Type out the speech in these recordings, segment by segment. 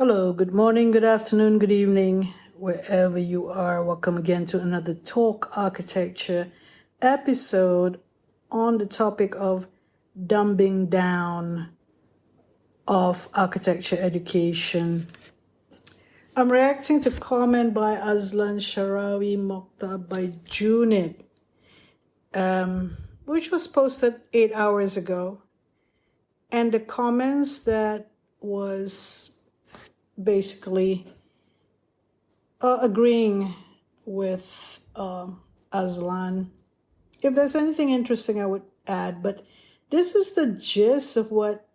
Hello, good morning, good afternoon, good evening, wherever you are. Welcome again to another Talk Architecture episode on the topic of dumbing down of architecture education. I'm reacting to comment by Aslan Sharawi Mokhtar by Junid, which was posted 8 hours ago. And the comments that was basically agreeing with Aslan. If there's anything interesting, I would add, but this is the gist of what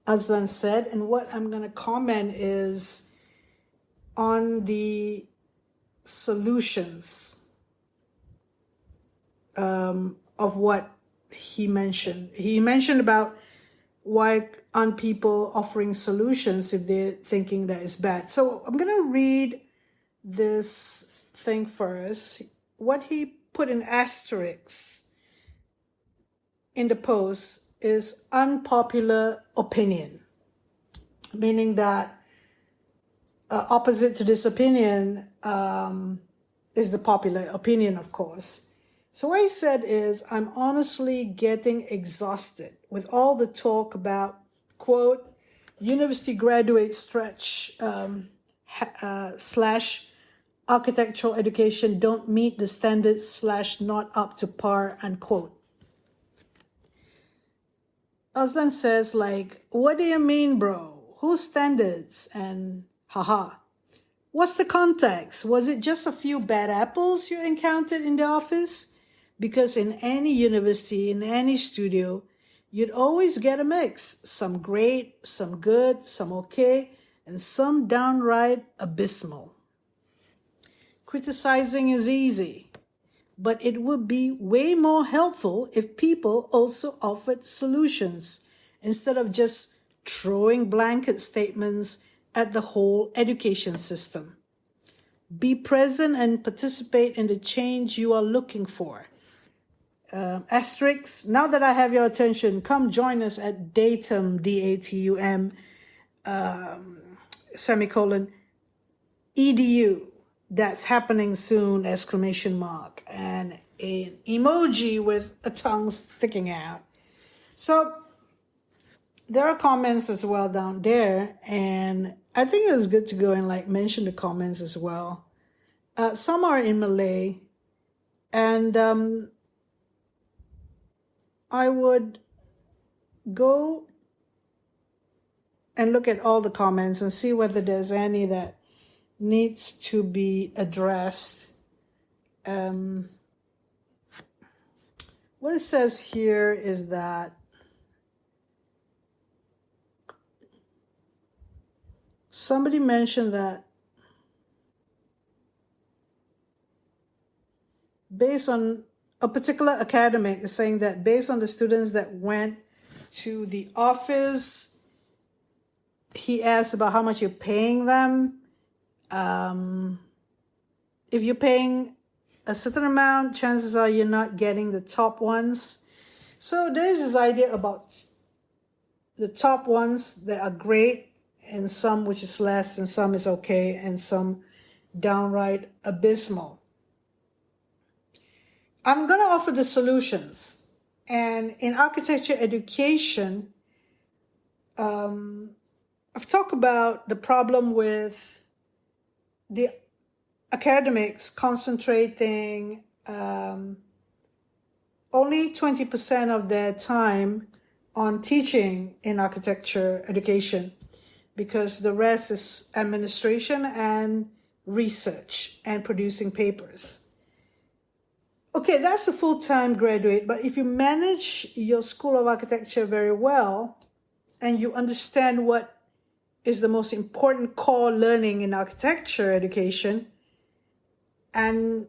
Aslan said, and what I'm going to comment is on the solutions of what he mentioned. He mentioned about why aren't people offering solutions if they're thinking that it's bad. So I'm going to read this thing first. What he put in asterisks in the post is unpopular opinion, meaning that opposite to this opinion is the popular opinion, of course. So what he said is, I'm honestly getting exhausted with all the talk about, quote, university graduate stretch slash architectural education don't meet the standards slash not up to par, unquote. Aslan says, like, what do you mean, bro? Whose standards? And haha. What's the context? Was it just a few bad apples you encountered in the office? Because in any university, in any studio, you'd always get a mix. Some great, some good, some okay, and some downright abysmal. Criticizing is easy, but it would be way more helpful if people also offered solutions instead of just throwing blanket statements at the whole education system. Be present and participate in the change you are looking for. Asterisk, now that I have your attention, come join us at Datum, D-A-T-U-M, semicolon, EDU. That's happening soon, exclamation mark, and an emoji with a tongue sticking out. So there are comments as well down there, and I think it was good to go and mention the comments as well. Some are in Malay, and I would go and look at all the comments and see whether there's any that needs to be addressed. What it says here is that somebody mentioned that based on a particular academic is saying that based on the students that went to the office, he asked about how much you're paying them. If you're paying a certain amount, chances are you're not getting the top ones. So there's this idea about the top ones that are great, and some which is less, and some is okay, and some downright abysmal. I'm going to offer the solutions. And in architecture education, I've talked about the problem with the academics concentrating only 20% of their time on teaching in architecture education, because the rest is administration and research and producing papers. Okay, that's a full-time graduate, but if you manage your School of Architecture very well and you understand what is the most important core learning in architecture education, and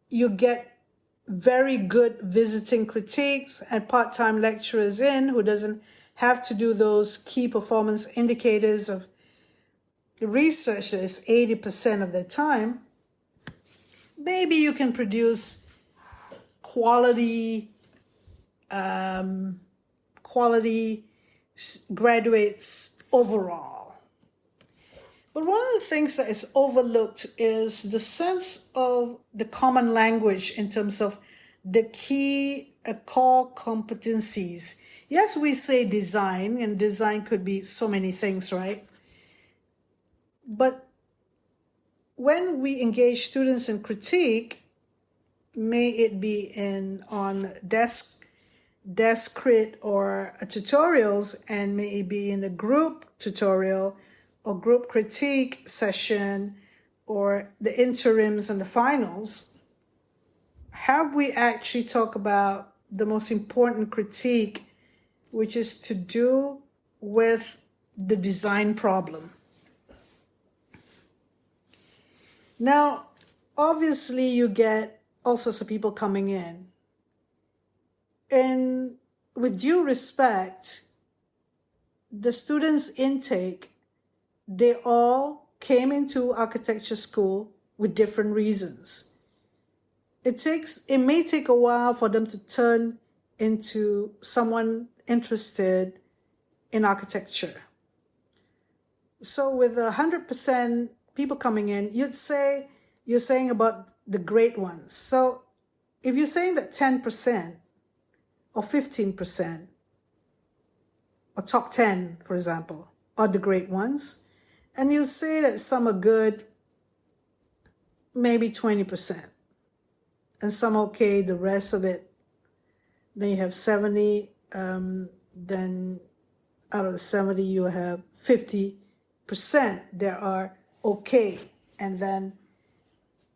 you get very good visiting critiques and part-time lecturers in who doesn't have to do those key performance indicators of the research that is 80% of their time, maybe you can produce quality graduates overall. But one of the things that is overlooked is the sense of the common language in terms of the key core competencies. Yes, we say design, and design could be so many things, right? But when we engage students in critique, may it be on desk crit or tutorials, and may it be in a group tutorial or group critique session or the interims and the finals, have we actually talked about the most important critique, which is to do with the design problem? Now, obviously you get all sorts of people coming in. And with due respect, the students' intake, they all came into architecture school with different reasons. It may take a while for them to turn into someone interested in architecture. So with 100% people coming in, you're saying about the great ones. So if you're saying that 10% or 15% or top 10, for example, are the great ones, and you say that some are good, maybe 20%, and some okay, the rest of it, then you have 70, then out of the 70, you have 50% that are okay, and then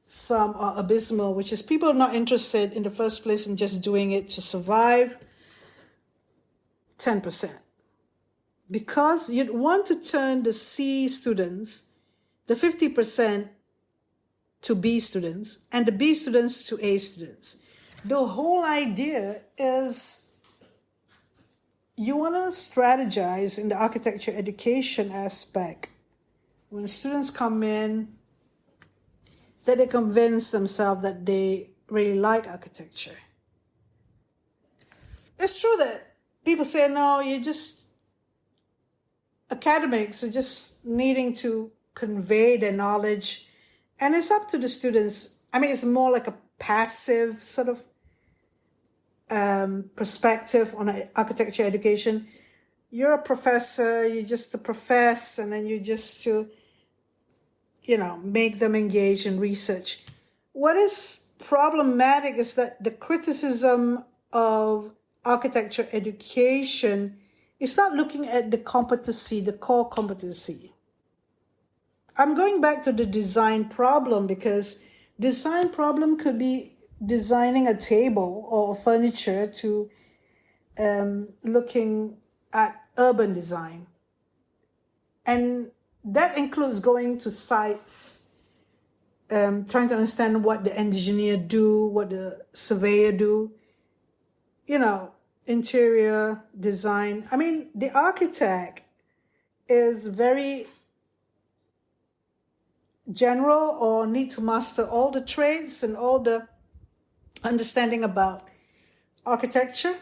some are abysmal, which is people not interested in the first place in just doing it to survive, 10%. Because you'd want to turn the C students, the 50%, to B students, and the B students to A students. The whole idea is you want to strategize in the architecture education aspect. When students come in, that they convince themselves that they really like architecture. It's true that people say, no, academics are just needing to convey their knowledge, and it's up to the students. I mean, it's more like a passive sort of perspective on architecture education. You're a professor, you just to profess, and then you just to, make them engage in research. What is problematic is that the criticism of architecture education is not looking at the competency, the core competency. I'm going back to the design problem, because design problem could be designing a table or furniture to looking at urban design. And that includes going to sites, trying to understand what the engineer do, what the surveyor do, interior design. I mean, the architect is very general or need to master all the trades and all the understanding about architecture,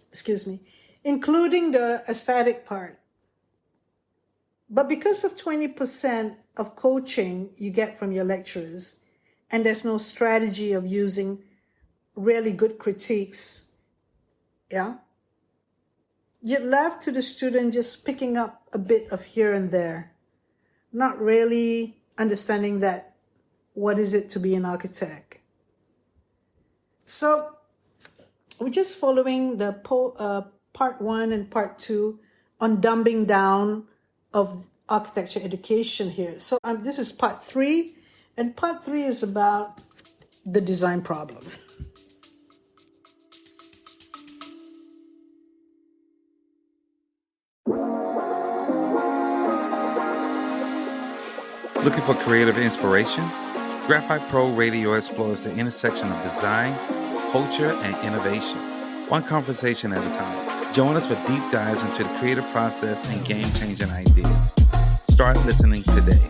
excuse me, including the aesthetic part. But because of 20% of coaching you get from your lecturers, and there's no strategy of using really good critiques, you're left to the student just picking up a bit of here and there, not really understanding that what is it to be an architect. So we're just following the part 1 and part 2 on dumbing down of architecture education here. So this is part 3, and part 3 is about the design problem. Looking for creative inspiration? Graphite Pro Radio explores the intersection of design, culture, and innovation, one conversation at a time. Join us for deep dives into the creative process and game-changing ideas. Start listening today.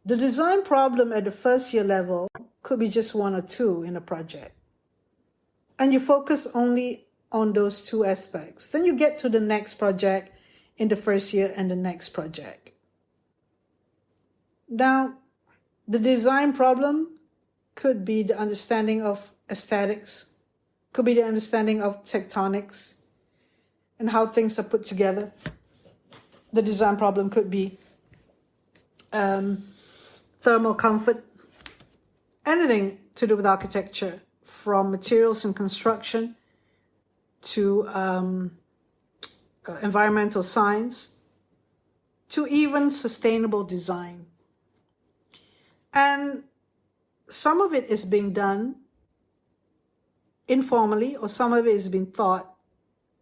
The design problem at the first year level could be just one or two in a project. And you focus only on those two aspects. Then you get to the next project in the first year and the next project. Now, the design problem could be the understanding of aesthetics, could be the understanding of tectonics and how things are put together. The design problem could be thermal comfort, anything to do with architecture, from materials and construction to environmental science to even sustainable design. And some of it is being done informally, or some of it is being taught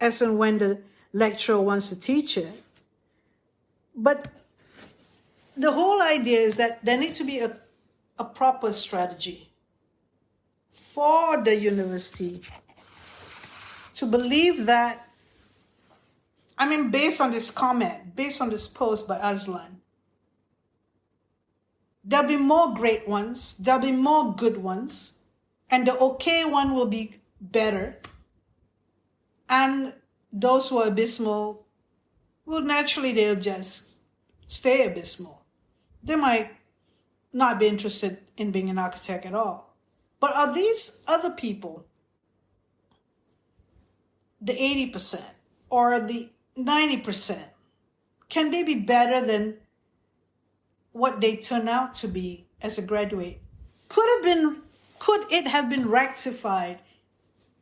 as and when the lecturer wants to teach it. But the whole idea is that there needs to be a proper strategy for the university to believe that, based on this comment, based on this post by Aslan, there'll be more great ones, there'll be more good ones, and the okay one will be better. And those who are abysmal, well, naturally they'll just stay abysmal. They might not be interested in being an architect at all. But are these other people, the 80% or the 90%, can they be better than what they turn out to be as a graduate? Could it have been rectified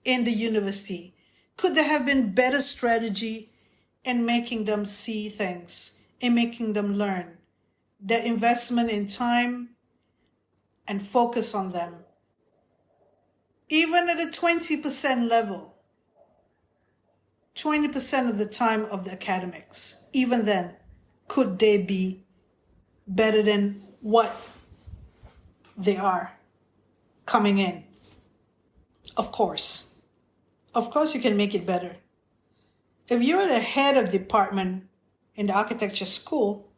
in the university? Could there have been better strategy in making them see things, in making them learn? Their investment in time and focus on them. Even at a 20% level, 20% of the time of the academics, even then, could they be better than what they are coming in? Of course you can make it better. If you're the head of department in the architecture school,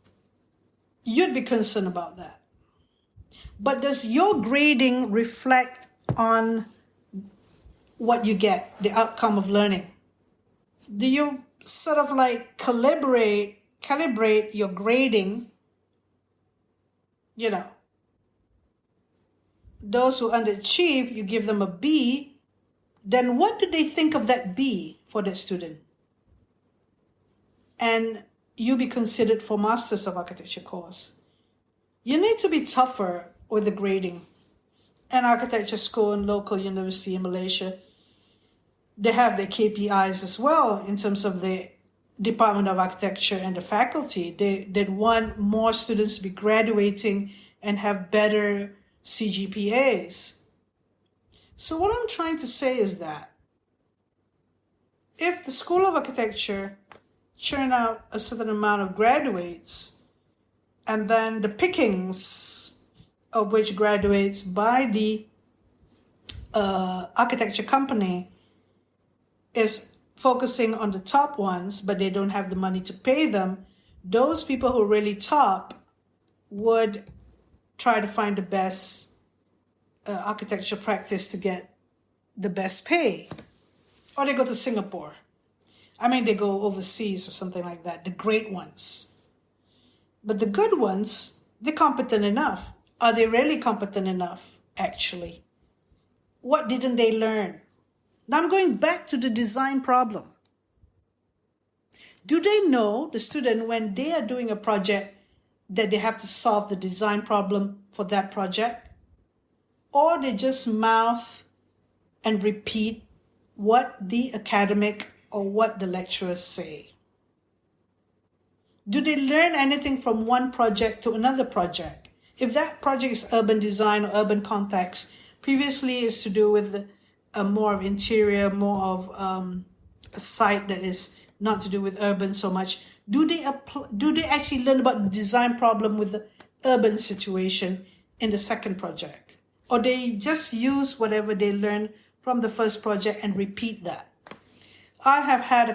you'd be concerned about that. But does your grading reflect on what you get, the outcome of learning? Do you sort of like calibrate your grading? Those who underachieve, you give them a B. Then what do they think of that B for that student? And you be considered for Masters of Architecture course. You need to be tougher with the grading. An architecture school and local university in Malaysia, they have their KPIs as well in terms of the Department of Architecture and the faculty. They want more students to be graduating and have better CGPAs. So what I'm trying to say is that if the School of Architecture churn out a certain amount of graduates, and then the pickings of which graduates by the architecture company is focusing on the top ones, but they don't have the money to pay them, those people who are really top would try to find the best architecture practice to get the best pay. Or they go to Singapore. They go overseas or something like that, the great ones. But the good ones, they're competent enough. Are they really competent enough, actually? What didn't they learn? Now I'm going back to the design problem. Do they know, the student, when they are doing a project, that they have to solve the design problem for that project? Or they just mouth and repeat what the academic or what the lecturers say? Do they learn anything from one project to another project? If that project is urban design or urban context, previously is to do with more of interior, more of a site that is not to do with urban so much. Do they actually learn about the design problem with the urban situation in the second project? Or they just use whatever they learn from the first project and repeat that? I have had a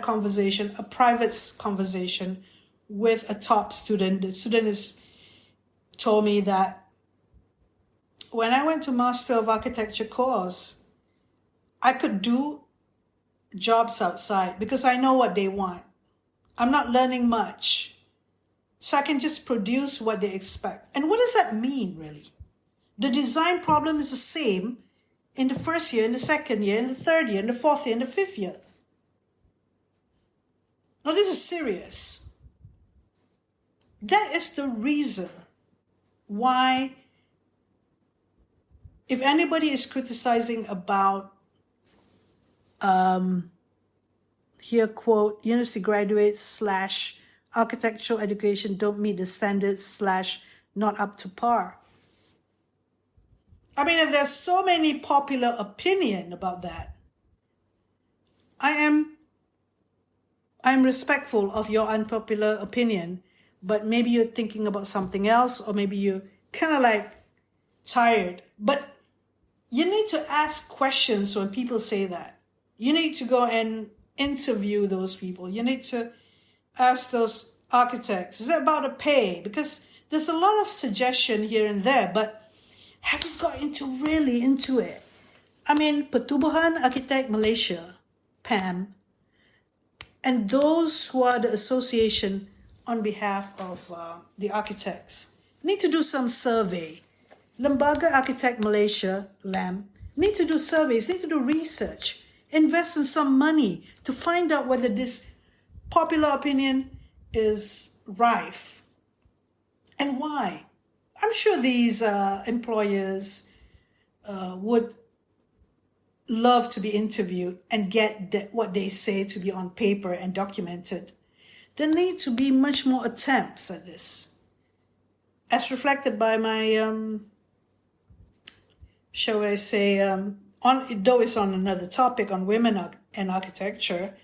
private conversation with a top student. The student is told me that when I went to Master of Architecture course, I could do jobs outside because I know what they want. I'm not learning much. So I can just produce what they expect. And what does that mean, really? The design problem is the same in the first year, in the second year, in the third year, in the fourth year, in the fifth year. Now, this is serious. That is the reason why, if anybody is criticizing about, here quote, university graduates / architectural education don't meet the standards / not up to par. I mean, if there's so many popular opinion about that, I'm respectful of your unpopular opinion, but maybe you're thinking about something else, or maybe you're kind of like tired. But you need to ask questions when people say that. You need to go and interview those people. You need to ask those architects, is it about the pay? Because there's a lot of suggestion here and there, but have you got really into it? I mean, Pertubuhan Architect Malaysia, PAM, and those who are the association on behalf of the architects need to do some survey. Lembaga Architect Malaysia, LAM, need to do surveys, need to do research, invest in some money to find out whether this popular opinion is rife and why. I'm sure these employers would love to be interviewed and get what they say to be on paper and documented. There need to be much more attempts at this, as reflected by my, shall I say, though it's on another topic, on women and architecture.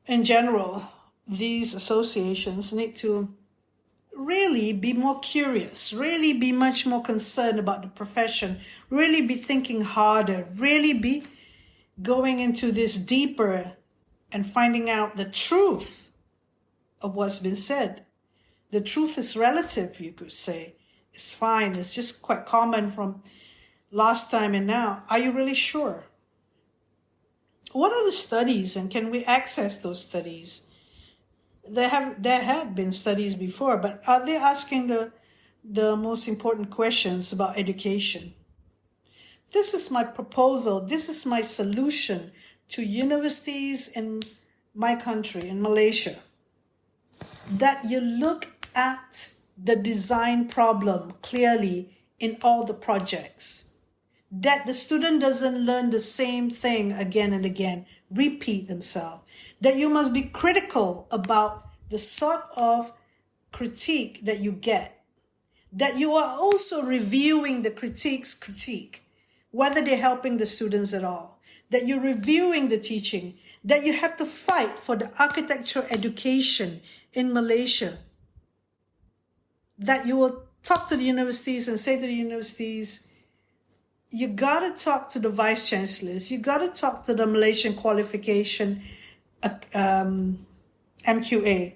In general, these associations need to really be more curious, really be much more concerned about the profession, really be thinking harder, really be going into this deeper and finding out the truth of what's been said. The truth is relative, you could say. It's fine. It's just quite common from last time and now. Are you really sure? What are the studies, and can we access those studies? There have been studies before, but are they asking the most important questions about education? This is my proposal. This is my solution to universities in my country, in Malaysia. That you look at the design problem clearly in all the projects. That the student doesn't learn the same thing again and again, repeat themselves. That you must be critical about the sort of critique that you get. That you are also reviewing the critique's critique, whether they're helping the students at all. That you're reviewing the teaching. That you have to fight for the architectural education in Malaysia. That you will talk to the universities and say to the universities, you got to talk to the vice chancellors. You got to talk to the Malaysian qualification MQA,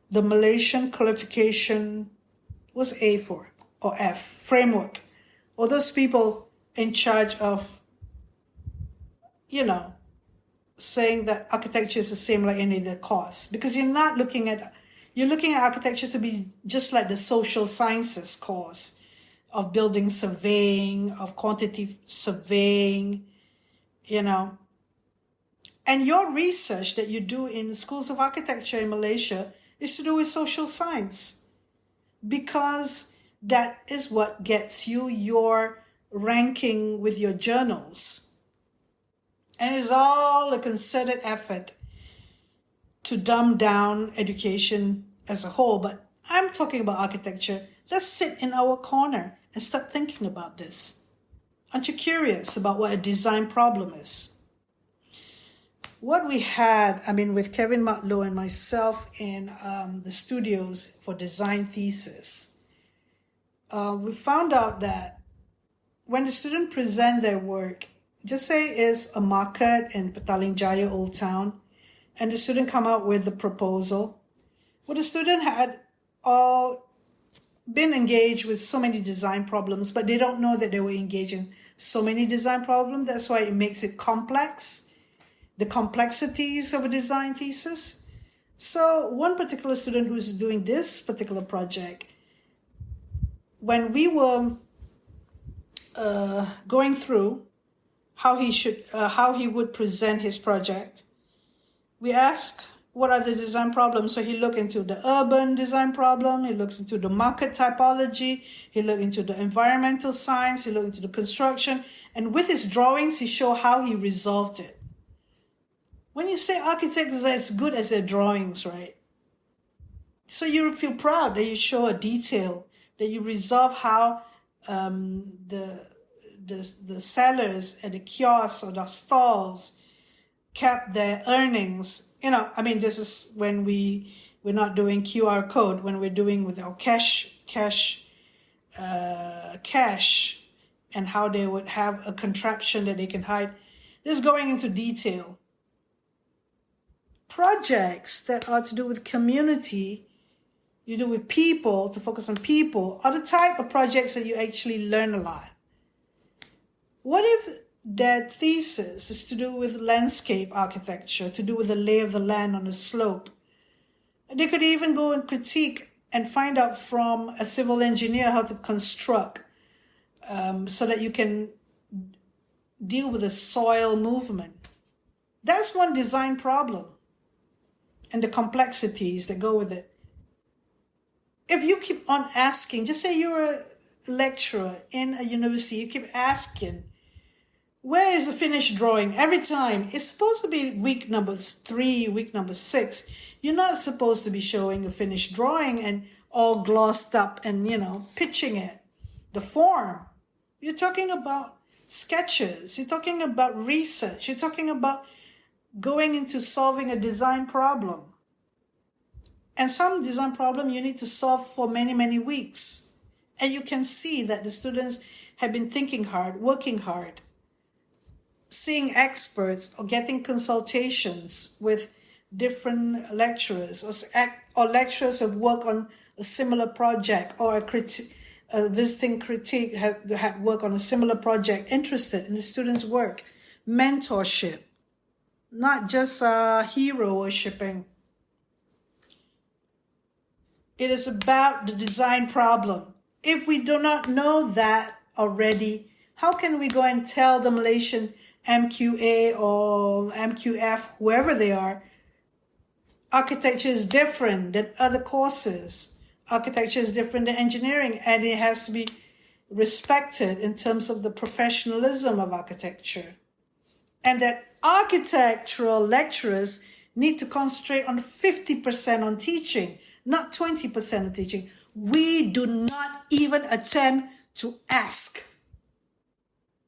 the Malaysian qualification, what's A for, or F, framework, or those people in charge of, saying that architecture is the same like any other course. Because you're looking at architecture to be just like the social sciences course of building surveying, of quantity surveying, And your research that you do in schools of architecture in Malaysia is to do with social science, because that is what gets you your ranking with your journals. And it's all a concerted effort to dumb down education as a whole. But I'm talking about architecture. Let's sit in our corner and start thinking about this. Aren't you curious about what a design problem is? What we had, with Kevin Matlow and myself in the studios for design thesis, we found out that when the student present their work, just say it's a market in Petaling Jaya Old Town, and the student come out with the proposal, what the student had all been engaged with so many design problems, but they don't know that they were engaged in so many design problems. That's why it makes it complex, the complexities of a design thesis. So one particular student who's doing this particular project, when we were going through how he would present his project, we asked what are the design problems. So he looked into the urban design problem, he looks into the market typology, he looked into the environmental science, he looked into the construction, and with his drawings, he showed how he resolved it. When you say architects are as good as their drawings, right? So you feel proud that you show a detail, that you resolve how the sellers at the kiosks or the stalls kept their earnings. This is when we're not doing QR code, when we're doing with our cash, and how they would have a contraption that they can hide. This is going into detail. Projects that are to do with community, you do with people, to focus on people, are the type of projects that you actually learn a lot. What if that thesis is to do with landscape architecture, to do with the lay of the land on the slope? They could even go and critique and find out from a civil engineer how to construct so that you can deal with the soil movement. That's one design problem and the complexities that go with it. If you keep on asking, just say you're a lecturer in a university, you keep asking, where is the finished drawing? Every time. It's supposed to be week number 3, week number 6. You're not supposed to be showing a finished drawing and all glossed up and, pitching it. The form. You're talking about sketches. You're talking about research. You're talking about going into solving a design problem. And some design problem you need to solve for many, many weeks. And you can see that the students have been thinking hard, working hard, seeing experts or getting consultations with different lecturers or lecturers who work on a similar project, or a visiting critique had work on a similar project, interested in the students' work. Mentorship, not just hero worshipping. It is about the design problem. If we do not know that already, how can we go and tell the Malaysian MQA or MQF, whoever they are, architecture is different than other courses. Architecture is different than engineering, and it has to be respected in terms of the professionalism of architecture. And that architectural lecturers need to concentrate on 50% on teaching, not 20% of teaching. We do not even attempt to ask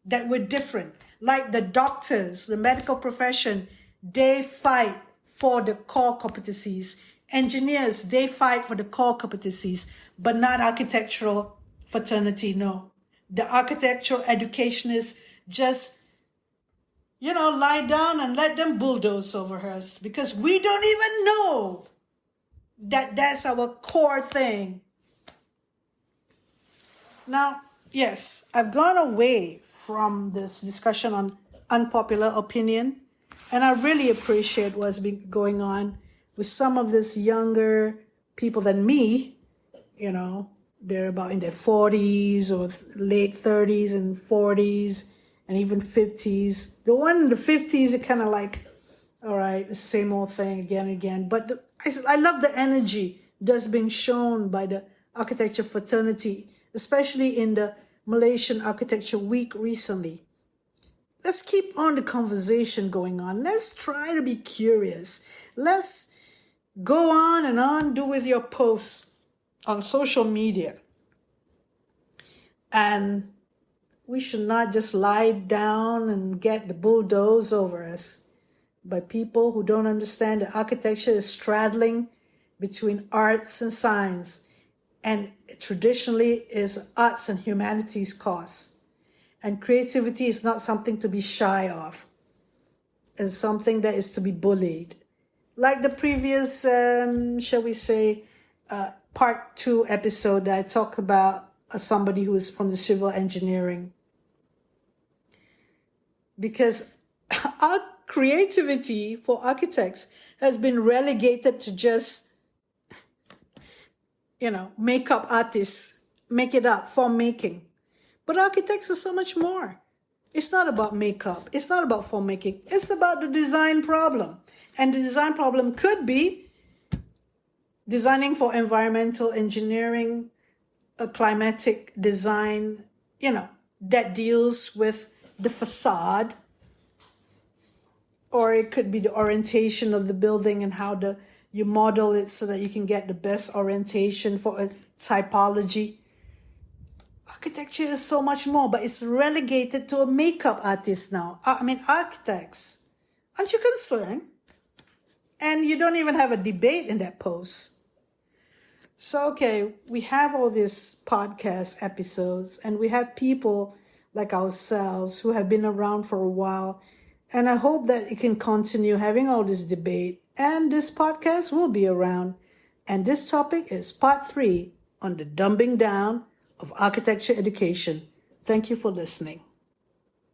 that we're different. Like the doctors, the medical profession, they fight for the core competencies. Engineers, they fight for the core competencies, but not architectural fraternity, no. The architectural educationists just, lie down and let them bulldoze over us, because we don't even know that that's our core thing. Now, yes, I've gone away from this discussion on unpopular opinion, and I really appreciate what's been going on with some of these younger people than me. They're about in their 40s or late 30s and 40s and even 50s. The one in the 50s are kind of like, all right, the same old thing again and again. But I love the energy that's been shown by the architecture fraternity, especially in the Malaysian Architecture Week recently. Let's keep on the conversation going on. Let's try to be curious. Let's go on and on, do with your posts on social media. And we should not just lie down and get the bulldoze over us by people who don't understand that architecture is straddling between arts and science, and traditionally is arts and humanities course. And creativity is not something to be shy of. It's something that is to be bullied. Like the previous, part 2 episode that I talk about somebody who is from the civil engineering. Because our creativity for architects has been relegated to just, makeup artists, make it up, form making. But architects are so much more. It's not about makeup. It's not about form making. It's about the design problem. And the design problem could be designing for environmental engineering, a climatic design, that deals with the facade. Or it could be the orientation of the building and how you model it so that you can get the best orientation for a typology. Architecture is so much more, but it's relegated to a makeup artist now. Architects. Aren't you concerned? And you don't even have a debate in that post. So, okay, we have all these podcast episodes, and we have people like ourselves who have been around for a while. And I hope that it can continue having all this debate. And this podcast will be around. And this topic is part 3 on the dumbing down of architecture education. Thank you for listening.